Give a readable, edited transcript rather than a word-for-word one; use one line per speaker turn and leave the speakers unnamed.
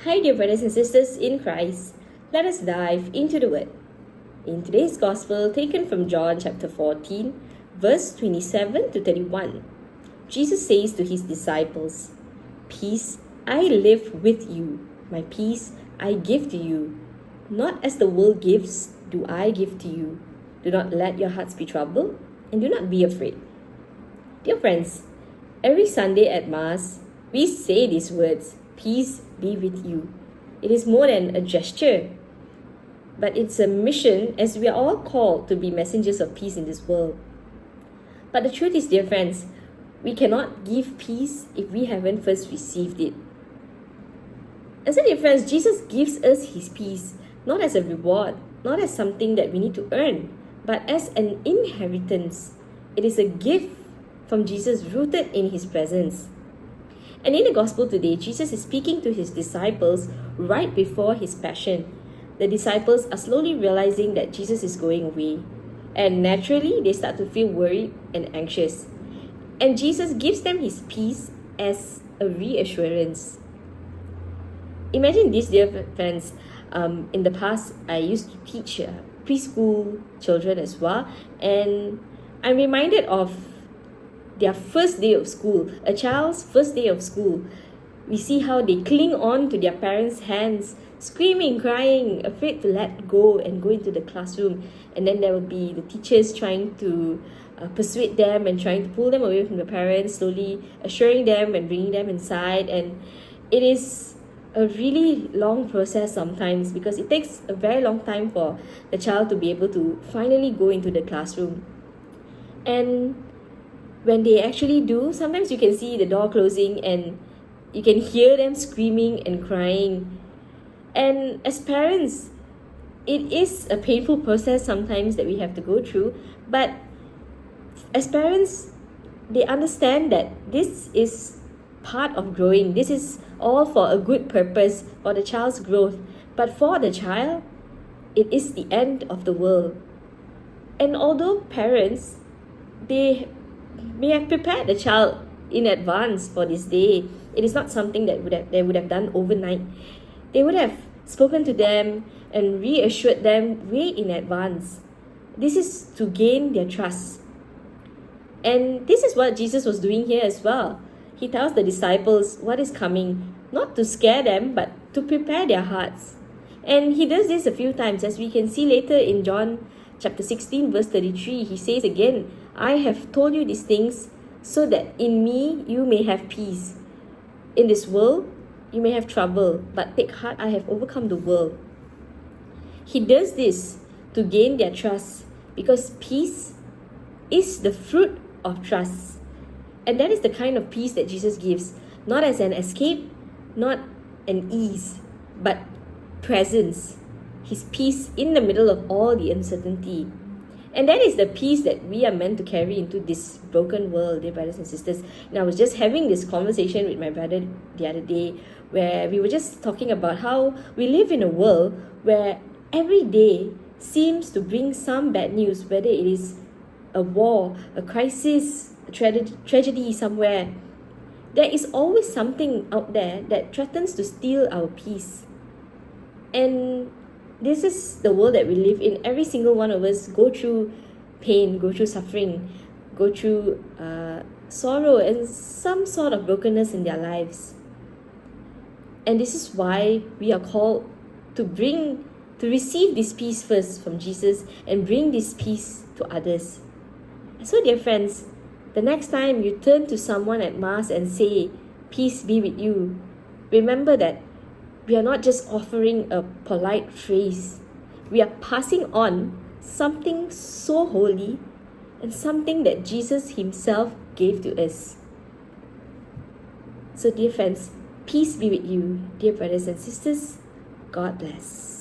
Hi, dear brothers and sisters in Christ. Let us dive into the Word. In today's Gospel, taken from John chapter 14, verse 27 to 31, Jesus says to his disciples, "Peace I live with you, my peace I give to you. Not as the world gives, do I give to you. Do not let your hearts be troubled, and do not be afraid." Dear friends, every Sunday at Mass, we say these words, "Peace be with you." It is more than a gesture, but it's a mission, as we are all called to be messengers of peace in this world. But the truth is, dear friends, we cannot give peace if we haven't first received it. And so, dear friends, Jesus gives us his peace, not as a reward, not as something that we need to earn, but as an inheritance. It is a gift from Jesus rooted in his presence. And in the Gospel today, Jesus is speaking to his disciples right before his passion. The disciples are slowly realizing that Jesus is going away, and naturally they start to feel worried and anxious. And Jesus gives them his peace as a reassurance. Imagine this, dear friends. In the past, I used to teach preschool children as well, and I'm reminded of their first day of school, a child's first day of school. We see how they cling on to their parents' hands, screaming, crying, afraid to let go and go into the classroom. And then there will be the teachers trying to persuade them and trying to pull them away from the parents, slowly assuring them and bringing them inside. And it is a really long process sometimes, because it takes a very long time for the child to be able to finally go into the classroom. And when they actually do, sometimes you can see the door closing and you can hear them screaming and crying. And as parents, it is a painful process sometimes that we have to go through. But as parents, they understand that this is part of growing. This is all for a good purpose, for the child's growth. But for the child, it is the end of the world. And although parents, they may have prepared the child in advance for this day, it is not something that they would have done overnight. They would have spoken to them and reassured them way in advance. This is to gain their trust. And this is what Jesus was doing here as well. He tells the disciples what is coming, not to scare them, but to prepare their hearts. And he does this a few times, as we can see later in John chapter 16, verse 33. He says again, "I have told you these things so that in me you may have peace. In this world you may have trouble, but take heart, I have overcome the world." He does this to gain their trust, because peace is the fruit of trust. And that is the kind of peace that Jesus gives, not as an escape, not an ease, but presence. His peace in the middle of all the uncertainty. And that is the peace that we are meant to carry into this broken world, dear brothers and sisters. And I was just having this conversation with my brother the other day, where we were just talking about how we live in a world where every day seems to bring some bad news, whether it is a war, a crisis, a tragedy somewhere. There is always something out there that threatens to steal our peace. And this is the world that we live in. Every single one of us go through pain, go through suffering, go through sorrow and some sort of brokenness in their lives. And this is why we are called to receive this peace first from Jesus and bring this peace to others. So, dear friends, the next time you turn to someone at Mass and say, "Peace be with you," remember that we are not just offering a polite phrase. We are passing on something so holy and something that Jesus himself gave to us. So, dear friends, peace be with you, dear brothers and sisters. God bless.